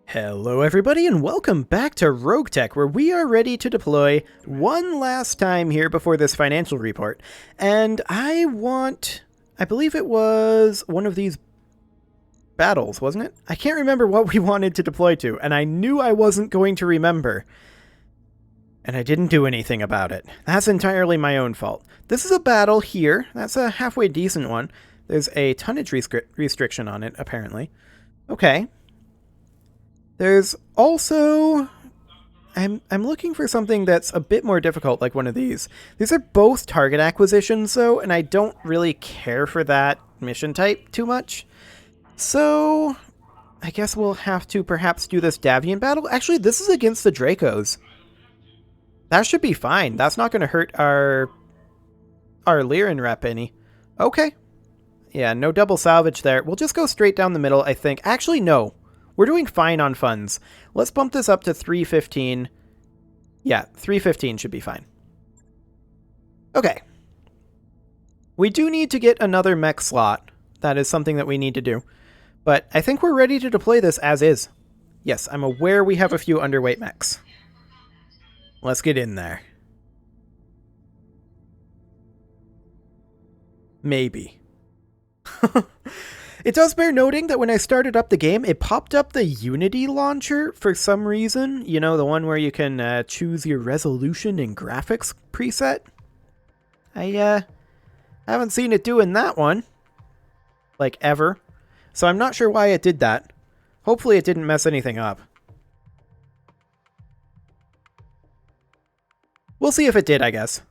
Hello everybody and welcome back to RogueTech, where we are ready to deploy one last time here before this financial report. And I believe it was one of these battles, wasn't it? I can't remember what we wanted to deploy to, and I knew I wasn't going to remember. And I didn't do anything about it. That's entirely my own fault. This is a battle here. That's a halfway decent one. There's a tonnage restriction on it, apparently. Okay. There's also... I'm looking for something that's a bit more difficult, like one of these. These are both target acquisitions, though, and I don't really care for that mission type too much. So, I guess we'll have to perhaps do this Davian battle. Actually, this is against the Dracos. That should be fine. That's not going to hurt our Lyran rep any. Okay. Yeah, no double salvage there. We'll just go straight down the middle, I think. Actually, no. We're doing fine on funds. Let's bump this up to 315. Yeah, 315 should be fine. Okay. We do need to get another mech slot. That is something that we need to do. But I think we're ready to deploy this as is. Yes, I'm aware we have a few underweight mechs. Let's get in there. Maybe. It does bear noting that when I started up the game, it popped up the Unity launcher for some reason. You know, the one where you can choose your resolution and graphics preset. I haven't seen it doing that one. Like, ever. So I'm not sure why it did that. Hopefully it didn't mess anything up. We'll see if it did, I guess.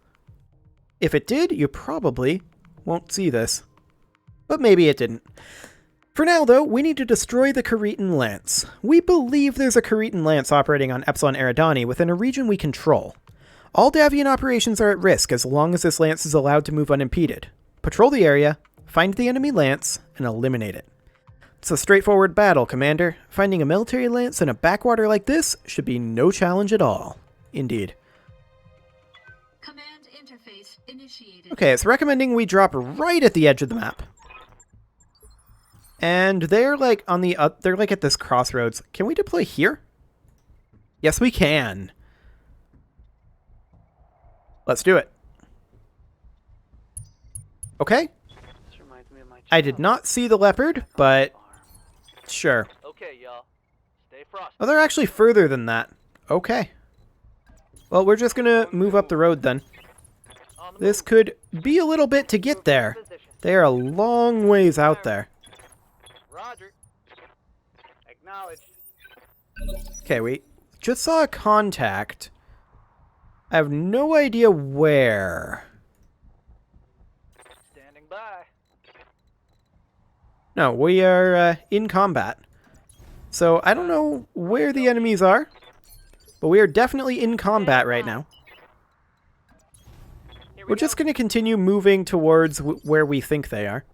If it did, you probably won't see this. But maybe it didn't. For now, though, we need to destroy the Kharitan Lance. We believe there's a Kharitan Lance operating on Epsilon Eridani within a region we control. All Davian operations are at risk as long as this Lance is allowed to move unimpeded. Patrol the area, find the enemy Lance, and eliminate it. It's a straightforward battle, Commander. Finding a military Lance in a backwater like this should be no challenge at all. Indeed. Command interface initiated. Okay, it's recommending we drop right at the edge of the map. And they're like on the they're like at this crossroads. Can we deploy here? Yes, we can. Let's do it. Okay. I did not see the leopard, but sure. Okay, y'all. Stay frosty. Oh, they're actually further than that. Okay. Well, we're just gonna move up the road then. This could be a little bit to get there. They are a long ways out there. Roger. Acknowledged. Okay, we just saw a contact. I have no idea where. Standing by. No, we are in combat. So I don't know where the enemies are, but we are definitely in combat right now. We're just going to continue moving towards where we think they are.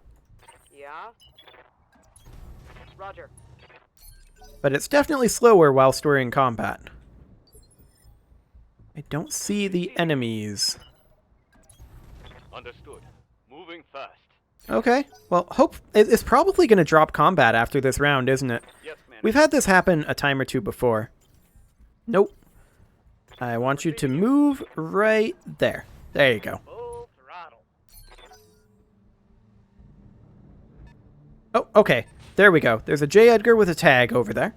Yeah. Roger. But it's definitely slower whilst we're in combat. I don't see the enemies. Understood. Moving fast. Okay, well, it's probably going to drop combat after this round, isn't it? Yes, man. We've had this happen a time or two before. Nope. I want you to move right there. There you go. Full throttle. Oh, okay. There we go. There's a J. Edgar with a tag over there.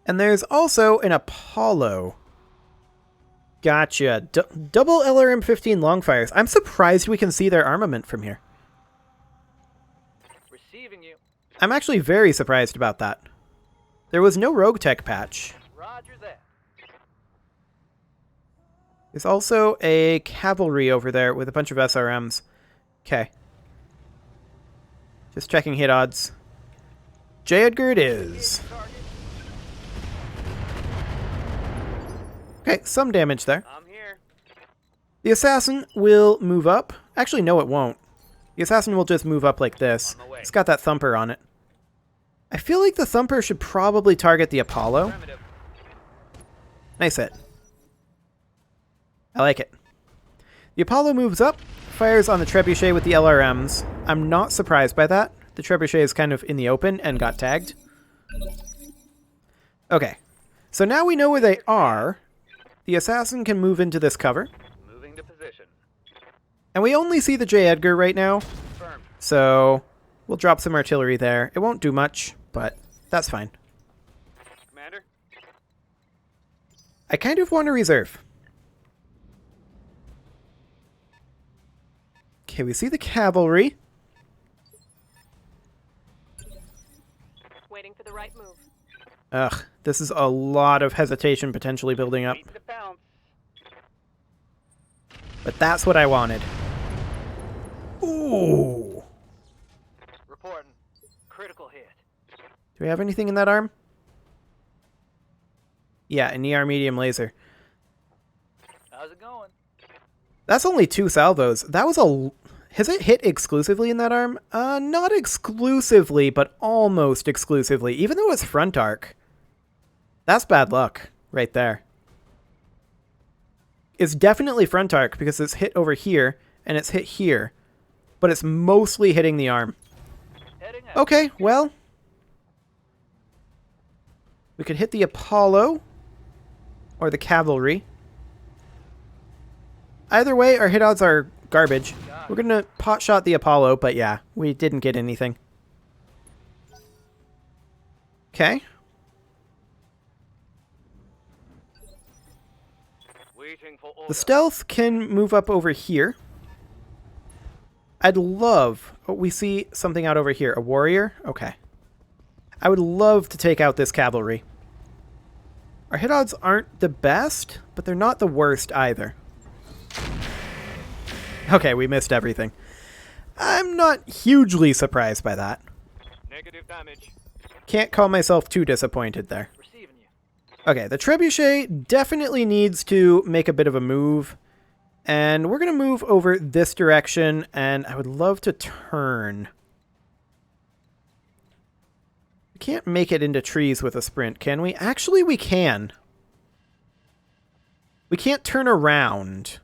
And there's also an Apollo. Gotcha. Double LRM-15 Longfires. I'm surprised we can see their armament from here. Receiving you. I'm actually very surprised about that. There was no RogueTech patch. Roger that. There's also a cavalry over there with a bunch of SRMs. Okay. Just checking hit odds. J. Edgar it is. Okay, some damage there. I'm here. The assassin will move up. Actually, no, it won't. The assassin will just move up like this. It's got that Thumper on it. I feel like the Thumper should probably target the Apollo. Nice hit. I like it. The Apollo moves up, fires on the Trebuchet with the LRMs. I'm not surprised by that. the trebuchet is kind of in the open and got tagged. Okay. So now we know where they are. The assassin can move into this cover. Moving to position. And we only see the J. Edgar right now. Confirmed. So we'll drop some artillery there. It won't do much, but that's fine. Commander? I kind of want to reserve. Okay, we see the cavalry. Waiting for the right move. Ugh, this is a lot of hesitation potentially building up. Beat the bounce. But that's what I wanted. Ooh. Reporting. Critical hit. Do we have anything in that arm? Yeah, an ER medium laser. How's it going? That's only 2 salvos. That was a... Has it hit exclusively in that arm? Not exclusively, but almost exclusively, even though it's front arc. That's bad luck, right there. It's definitely front arc, because it's hit over here, and it's hit here. But it's mostly hitting the arm. Heading out. Okay, well... We could hit the Apollo, or the cavalry. Either way, our hit odds are garbage. We're gonna pot shot the Apollo, but yeah, we didn't get anything. Okay. Waiting for order. The stealth can move up over here. I'd love... Oh, we see something out over here. A warrior? Okay. I would love to take out this cavalry. Our hit odds aren't the best, but they're not the worst either. Okay, we missed everything. I'm not hugely surprised by that. Negative damage. Can't call myself too disappointed there. Receiving you. Okay, the trebuchet definitely needs to make a bit of a move. And we're going to move over this direction, and I would love to turn. We can't make it into trees with a sprint, can we? Actually, we can. We can't turn around.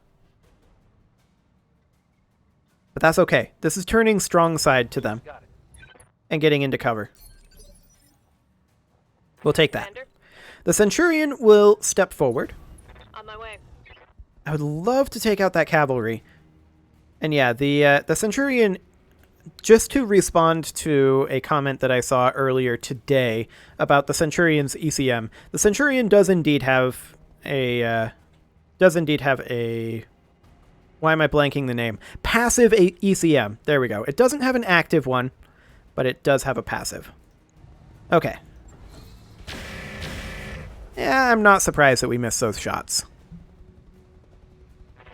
But that's okay. This is turning strong side to them Got it. and getting into cover. We'll take that. Commander, The Centurion will step forward. on my way. I would love to take out that cavalry. And yeah, the Centurion, just to respond to a comment that I saw earlier today about the Centurion's ECM, the Centurion does indeed have a... Why am I blanking the name? Passive ECM. There we go. It doesn't have an active one, but it does have a passive. Okay. Yeah, I'm not surprised that we missed those shots.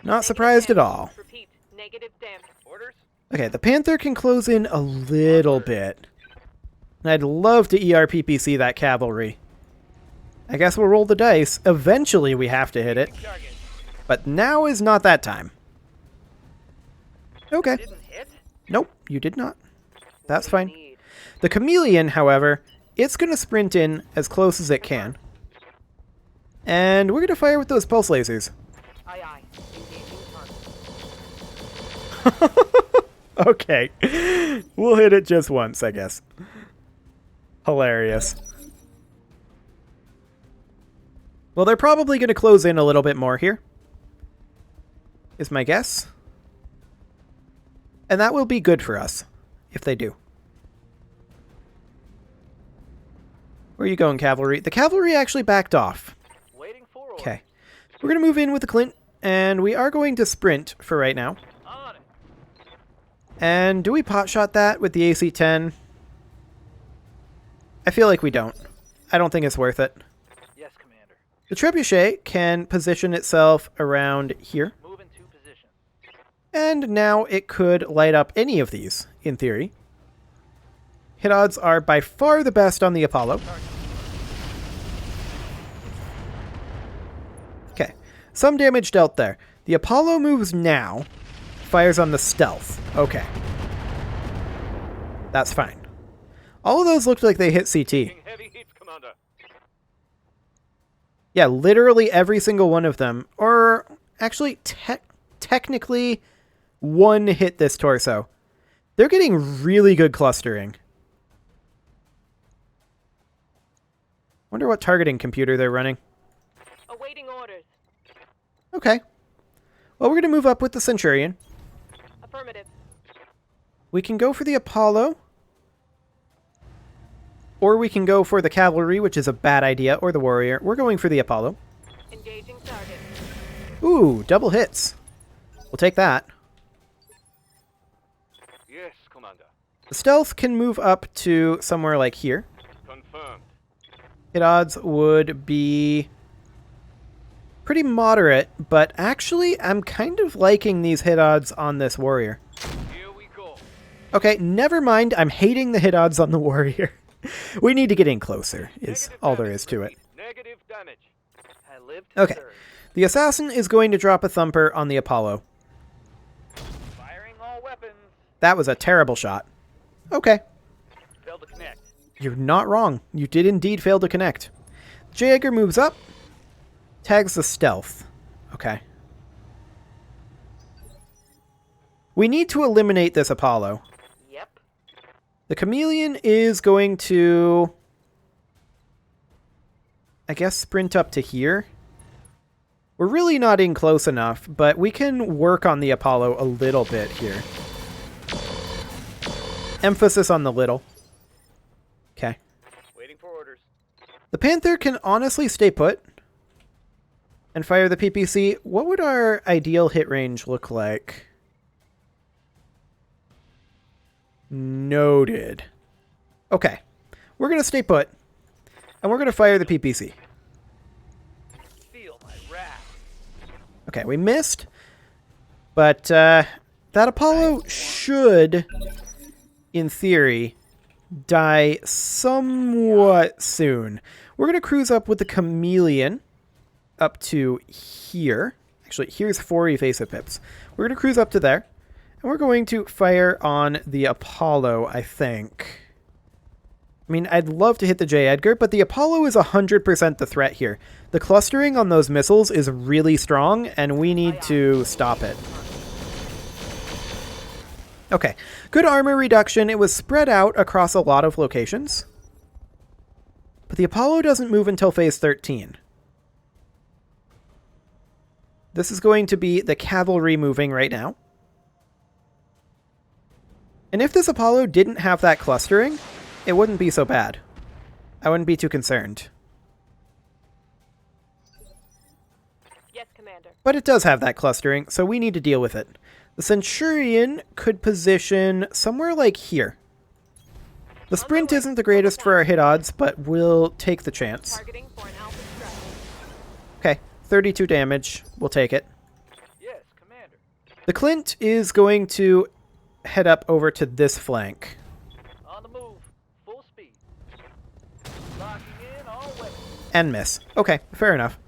Not surprised at all. Repeat. Negative damage. Orders? Okay, the Panther can close in a little bit. And I'd love to ERPPC that cavalry. I guess we'll roll the dice. Eventually we have to hit it. Target. But now is not that time. Okay. Didn't hit? Nope, you did not. That's What do you fine. need? The Chameleon, however, it's going to sprint in as close as it can. And we're going to fire with those pulse lasers. Aye, aye. Engaging target. Okay. We'll hit it just once, I guess. Hilarious. Well, they're probably going to close in a little bit more here, is my guess. And that will be good for us, if they do. Where are you going, cavalry? The cavalry actually backed off. Waiting for order. Okay. We're going to move in with the Clint, and we are going to sprint for right now. On it. And do we pot shot that with the AC-10? I feel like we don't. I don't think it's worth it. Yes, Commander. The trebuchet can position itself around here. Move into position. And now it could light up any of these, in theory. Hit odds are by far the best on the Apollo. Okay, some damage dealt there. The Apollo moves now, fires on the stealth. Okay. That's fine. All of those looked like they hit CT. Taking heavy hits, Commander. Yeah, literally every single one of them. Or actually, technically, one hit this torso. They're getting really good clustering. Wonder what targeting computer they're running. Awaiting orders. Okay. Well, we're going to move up with the Centurion. Affirmative. We can go for the Apollo. Or we can go for the Cavalry, which is a bad idea, or the Warrior. We're going for the Apollo. Engaging target. Ooh, double hits. We'll take that. Yes, Commander. The Stealth can move up to somewhere like here. Confirmed. Hit odds would be pretty moderate, but actually I'm kind of liking these hit odds on this Warrior. Here we go. Okay, never mind. I'm hating the hit odds on the Warrior. We need to get in closer, is Negative all there damage. is to it. Negative damage. I lived. Okay. The Assassin is going to drop a Thumper on the Apollo. Firing all weapons. That was a terrible shot. Okay. Failed to connect. You're not wrong. You did indeed fail to connect. Jaeger moves up. Tags the Stealth. Okay. We need to eliminate this Apollo. Yep. The Chameleon is going to, I guess, sprint up to here. We're really not in close enough, but we can work on the Apollo a little bit here. Emphasis on the little. Okay. Waiting for orders. The Panther can honestly stay put and fire the PPC. What would our ideal hit range look like? Noted. Okay. We're going to stay put, and we're going to fire the PPC. Feel my wrath. Okay, we missed, but that Apollo should, in theory, die somewhat soon. We're going to cruise up with the Chameleon up to here. Actually, here's 4 evasive pips. We're going to cruise up to there, and we're going to fire on the Apollo, I think. I mean, I'd love to hit the J. Edgar, but the Apollo is 100% the threat here. The clustering on those missiles is really strong, and we need to stop it. Okay, good armor reduction. It was spread out across a lot of locations. But the Apollo doesn't move until phase 13. This is going to be the cavalry moving right now. And if this Apollo didn't have that clustering, it wouldn't be so bad. I wouldn't be too concerned. Yes, Commander. But it does have that clustering, so we need to deal with it. The Centurion could position somewhere like here. The sprint isn't the greatest for our hit odds, but we'll take the chance. Targeting for an alpha strike. Okay, 32 damage. We'll take it. Yes, Commander. The Clint is going to head up over to this flank. On the move. Full speed. Locking in all weapons. And miss. Okay, fair enough.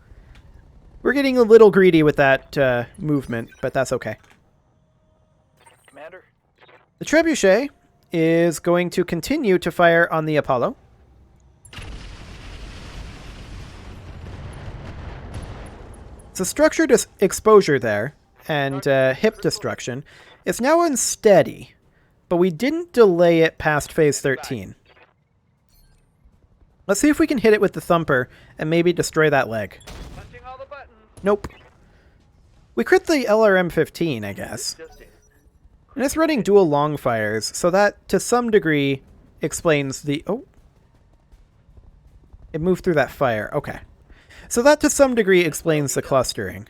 We're getting a little greedy with that movement, but that's okay. Commander. The Trebuchet is going to continue to fire on the Apollo. It's a structured exposure there, and hip destruction. It's now unsteady, but we didn't delay it past phase 13. Let's see if we can hit it with the Thumper and maybe destroy that leg. Punching all the buttons. Nope. We crit the LRM-15, I guess. Just it. And it's running dual long fires, so that, to some degree, explains the... Oh. It moved through that fire. Okay. So that, to some degree, explains the clustering.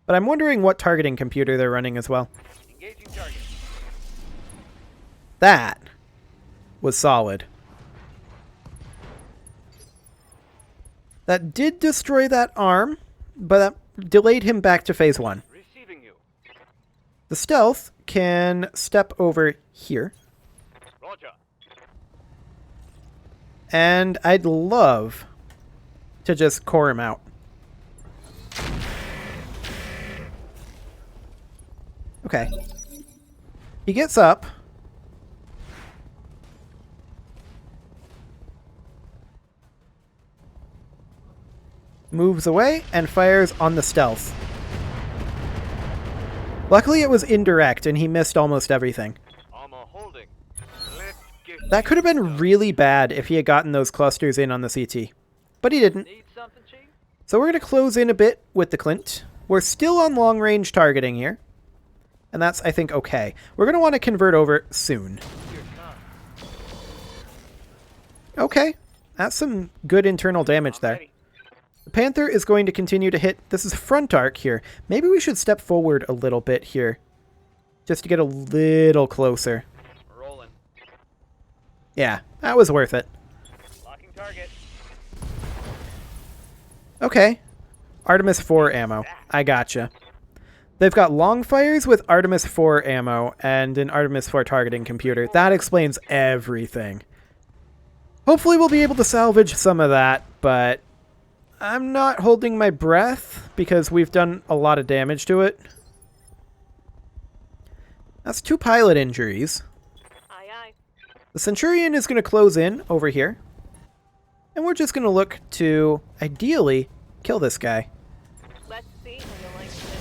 But I'm wondering what targeting computer they're running as well. Engaging target. That was solid. That did destroy that arm, but that delayed him back to phase 1. Receiving you. The Stealth can step over here. Roger. And I'd love to just core him out. Okay. He gets up. Moves away and fires on the Stealth. Luckily it was indirect and he missed almost everything. Armor holding. Let's get That could have been really bad if he had gotten those clusters in on the CT. But he didn't. Need something, Chief? So we're going to close in a bit with the Clint. We're still on long range targeting here. And that's, I think, okay. We're going to want to convert over soon. Here it comes. Okay. That's some good internal damage there. Ready. The Panther is going to continue to hit. This is front arc here. Maybe we should step forward a little bit here. Just to get a little closer. Rolling. Yeah, that was worth it. Locking target. Okay. Artemis 4 ammo. I gotcha. They've got long fires with Artemis 4 ammo and an Artemis 4 targeting computer. That explains everything. Hopefully we'll be able to salvage some of that, but I'm not holding my breath because we've done a lot of damage to it. That's 2 pilot injuries. Aye, aye. The Centurion is going to close in over here. And we're just going to look to, ideally, kill this guy. Let's see how you like this.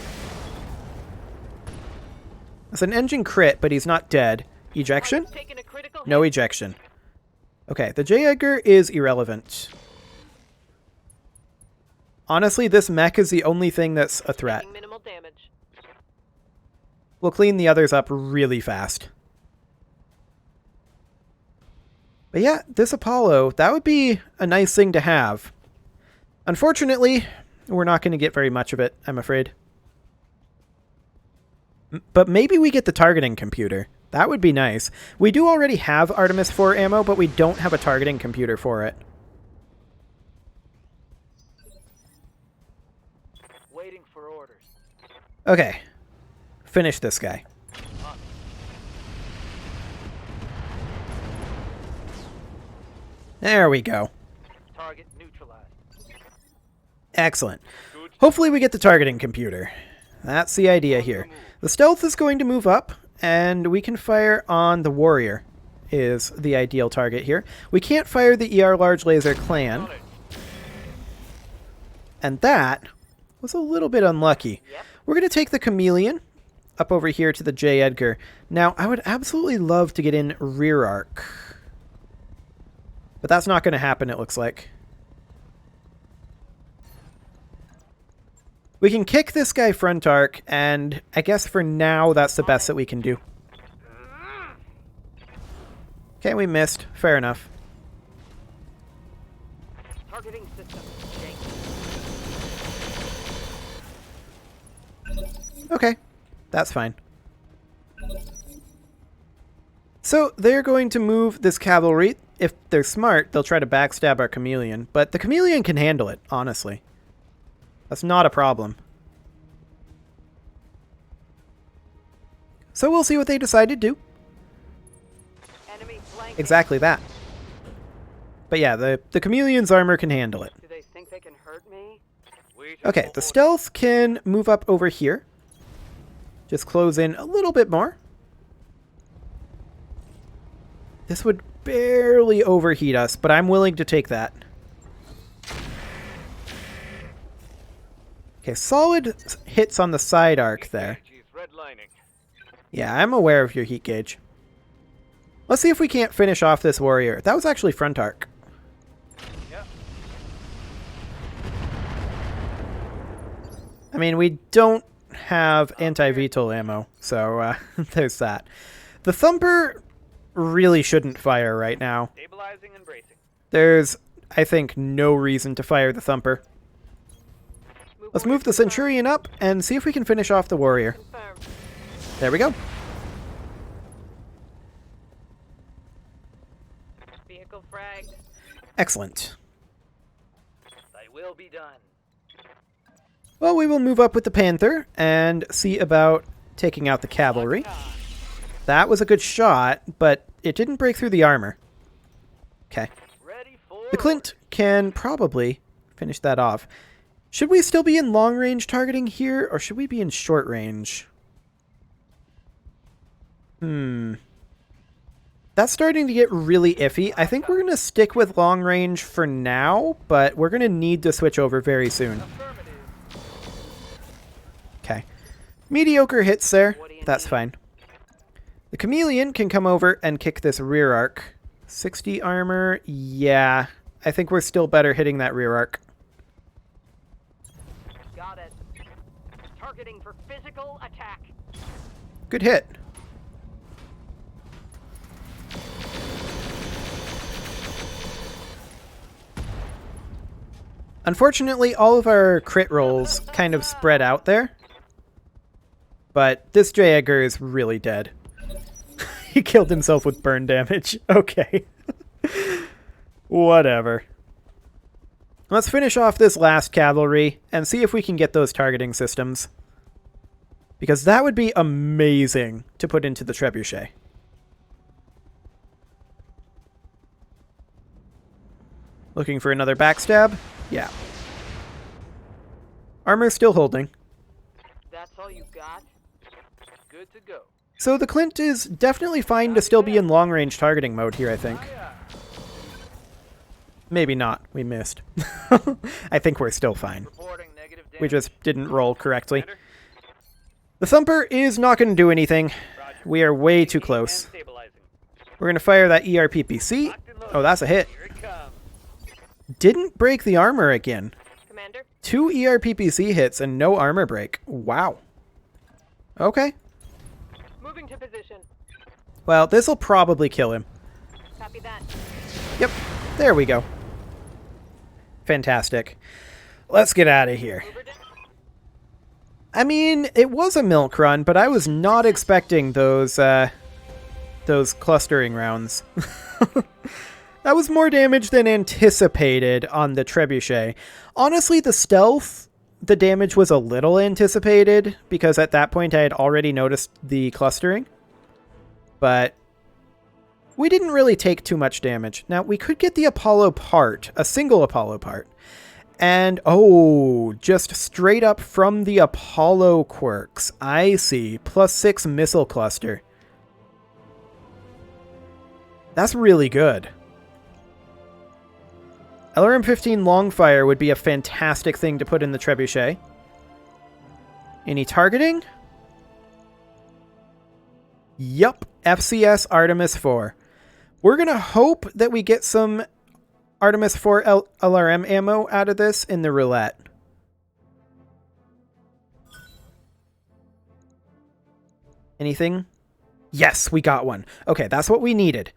It's an engine crit, but he's not dead. Ejection? Taking a critical No hit. ejection. Okay, the J. Edgar is irrelevant. Honestly, this mech is the only thing that's a threat. Taking minimal damage. We'll clean the others up really fast. But yeah, this Apollo, that would be a nice thing to have. Unfortunately, we're not going to get very much of it, I'm afraid. But maybe we get the targeting computer. That would be nice. We do already have Artemis 4 ammo, but we don't have a targeting computer for it. Waiting for orders. Okay. Finish this guy. There we go. Target neutralized. Excellent. Good. Hopefully we get the targeting computer. That's the idea here. The stealth is going to move up, and we can fire on the warrior is the ideal target here. We can't fire the ER large laser clan, On it. and that was a little bit unlucky. Yep. We're going to take the chameleon up over here to the J. Edgar. Now, I would absolutely love to get in rear arc, but that's not going to happen, it looks like. We can kick this guy front arc, and I guess for now that's the best that we can do. Okay, we missed. Fair enough. Targeting system. Jank. Okay, that's fine. So they're going to move this cavalry. If they're smart, they'll try to backstab our chameleon, but the chameleon can handle it, honestly. That's not a problem. So we'll see what they decide to do. Enemy flanking. Exactly that. But yeah, the chameleon's armor can handle it. Do they think they can hurt me? Waiting Okay, for the orders. stealth can move up over here. Just close in a little bit more. This would barely overheat us, but I'm willing to take that. Okay, solid hits on the side arc there. Gauge is redlining. Yeah, I'm aware of your heat gauge. Let's see if we can't finish off this warrior. That was actually front arc. Yep. I mean, we don't have anti-VTOL ammo, so there's that. The Thumper really shouldn't fire right now. Stabilizing and bracing. There's, I think, no reason to fire the Thumper. Let's move the orders Centurion up and see if we can finish off the warrior. confirmed. There we go. Vehicle fragged. Excellent. Thy will be done. Well, we will move up with the Panther and see about taking out the cavalry. That was a good shot, but it didn't break through the armor. Okay. Ready for The Clint can probably finish that off. Should we still be in long range targeting here, or should we be in short range? That's starting to get really iffy. I think we're going to stick with long range for now, but we're going to need to switch over very soon. affirmative. Okay. Mediocre hits there. What do you That's need? fine. The chameleon can come over and kick this rear arc. 60 armor. Yeah. I think we're still better hitting that rear arc. Got it. Targeting for physical attack. Good hit. Unfortunately, all of our crit rolls kind of spread out there. But this Jaeger is really dead. He killed himself with burn damage. Okay. Whatever. Let's finish off this last cavalry and see if we can get those targeting systems. Because that would be amazing to put into the trebuchet. Looking for another backstab? Yeah. Armor's still holding. That's all you got? Good to go. So the Clint is definitely fine to still be in long-range targeting mode here, I think. Maybe not. We missed. I think we're still fine. Reporting negative damage. We just didn't roll correctly. Commander. The Thumper is not going to do anything. Roger. We are way too And close. stabilizing. We're going to fire that ERPPC. Locked and loaded. Oh, that's a hit. Here it comes. Didn't break the armor again. Commander? 2 ERPPC hits and no armor break. Wow. Okay. Moving to position. Well, this will probably kill him. Copy that. Yep. There we go. Fantastic. Let's get out of here. Mover down. I mean, it was a milk run, but I was not expecting those clustering rounds. That was more damage than anticipated on the trebuchet. Honestly, the stealth, the damage was a little anticipated, because at that point I had already noticed the clustering. But we didn't really take too much damage. Now, we could get the Apollo part, a single Apollo part. And, oh, just straight up from the Apollo quirks. I see. +6 missile cluster. That's really good. LRM-15 Longfire would be a fantastic thing to put in the trebuchet. Any targeting? Yup, FCS Artemis 4. We're going to hope that we get some Artemis 4 LRM ammo out of this in the roulette. Anything? Yes, we got one. Okay, that's what we needed.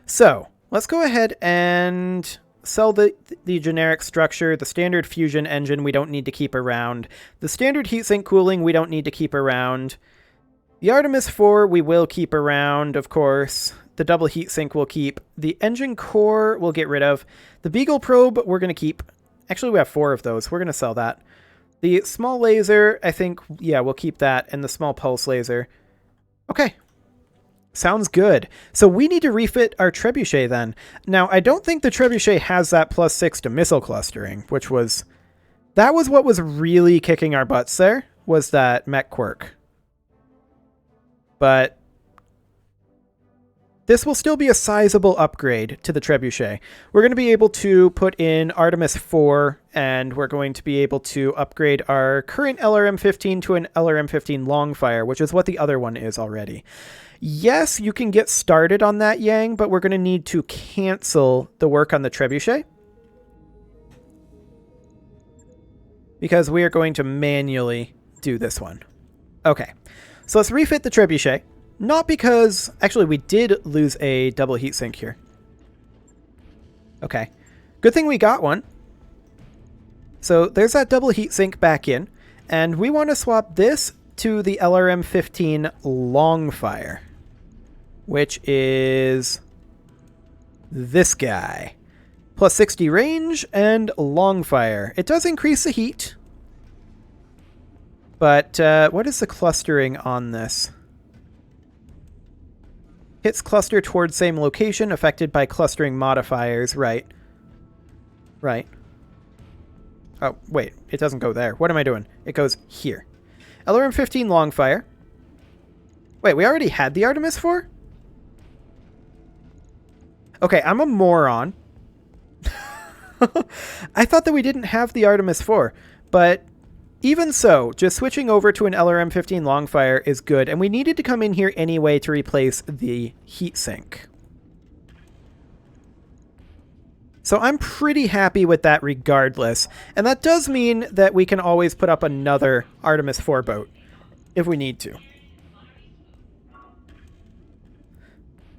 So, let's go ahead and sell the generic structure. The standard fusion engine we don't need to keep around. The standard heatsink cooling we don't need to keep around. The Artemis 4 we will keep around, of course. The double heatsink we'll keep. The engine core we'll get rid of. The Beagle probe we're going to keep. Actually, we have 4 of those. We're going to sell that. The small laser, I think, yeah, we'll keep that. And the small pulse laser. Okay. Sounds good. So we need to refit our trebuchet then. Now, I don't think the trebuchet has that +6 to missile clustering, which was... That was what was really kicking our butts there, was that mech quirk. But this will still be a sizable upgrade to the trebuchet. We're going to be able to put in Artemis 4, and we're going to be able to upgrade our current LRM-15 to an LRM-15 Longfire, which is what the other one is already. Yes, you can get started on that, Yang, but we're going to need to cancel the work on the trebuchet, because we are going to manually do this one. Okay, so let's refit the trebuchet. Not because... Actually, we did lose a double heatsink here. Okay. Good thing we got one. So there's that double heatsink back in. And we want to swap this to the LRM-15 Longfire, which is this guy. +60 range and Longfire. It does increase the heat. But what is the clustering on this? Hits cluster towards same location, affected by clustering modifiers. Right. Right. Oh, wait. It doesn't go there. What am I doing? It goes here. LRM-15 Longfire. Wait, we already had the Artemis 4? Okay, I'm a moron. I thought that we didn't have the Artemis 4, but Even so, just switching over to an LRM-15 Longfire is good, and we needed to come in here anyway to replace the heatsink. So I'm pretty happy with that regardless, and that does mean that we can always put up another Artemis 4 boat if we need to.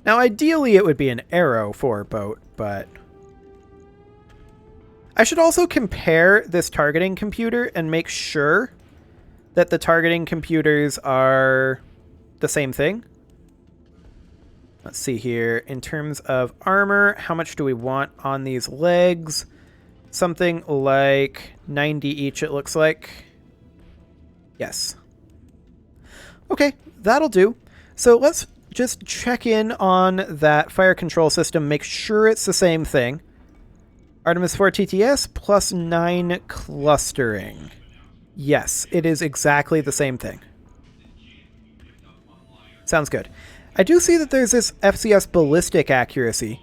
Now ideally it would be an Arrow 4 boat, but I should also compare this targeting computer and make sure that the targeting computers are the same thing. Let's see here. In terms of armor, how much do we want on these legs? Something like 90 each, it looks like. Yes. Okay, that'll do. So let's just check in on that fire control system, make sure it's the same thing. Artemis 4 TTS plus 9 clustering. Yes, it is exactly the same thing. Sounds good. I do see that there's this FCS ballistic accuracy.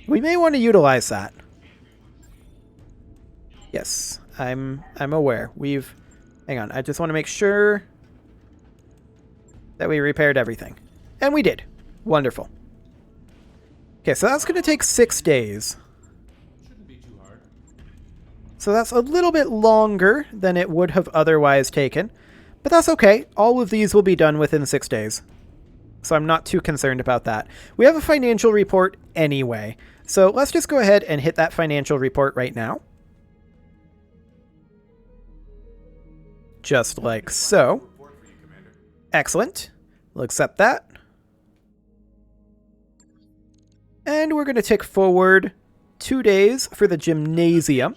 We may want to utilize that. Yes, I'm aware. Hang on, I just want to make sure that we repaired everything. And we did. Wonderful. Okay, so that's going to take 6 days. So that's a little bit longer than it would have otherwise taken. But that's okay. All of these will be done within 6 days. So I'm not too concerned about that. We have a financial report anyway. So let's just go ahead and hit that financial report right now. Just like so. Excellent. We'll accept that. And we're going to tick forward 2 days for the gymnasium.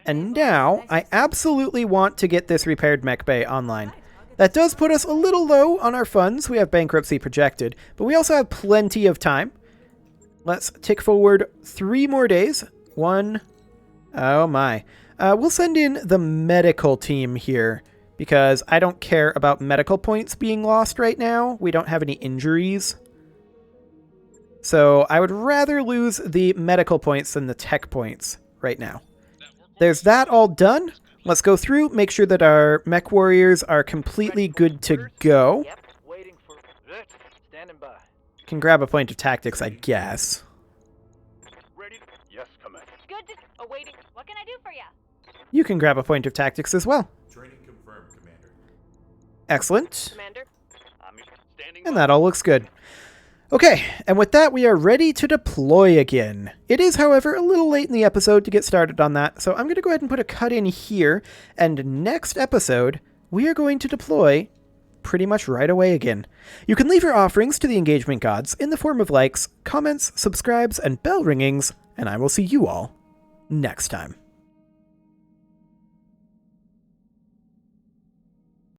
And now, I absolutely want to get this repaired mech bay online. That does put us a little low on our funds. We have bankruptcy projected, but we also have plenty of time. Let's tick forward 3 more days. 1. Oh my. We'll send in the medical team here, because I don't care about medical points being lost right now. We don't have any injuries. So I would rather lose the medical points than the tech points right now. There's that all done. Let's go through, make sure that our mech warriors are completely good to go. Yep, waiting for it. Standing by. Can grab a point of tactics, I guess. Ready? Yes, Commander. Good to... Awaiting... What can I do for you? You can grab a point of tactics as well. Training confirmed, Commander. Excellent. Commander? I'm standing And that all looks good. Okay, and with that, we are ready to deploy again. It is, however, a little late in the episode to get started on that, so I'm going to go ahead and put a cut in here, and next episode, we are going to deploy pretty much right away again. You can leave your offerings to the engagement gods in the form of likes, comments, subscribes, and bell ringings, and I will see you all next time.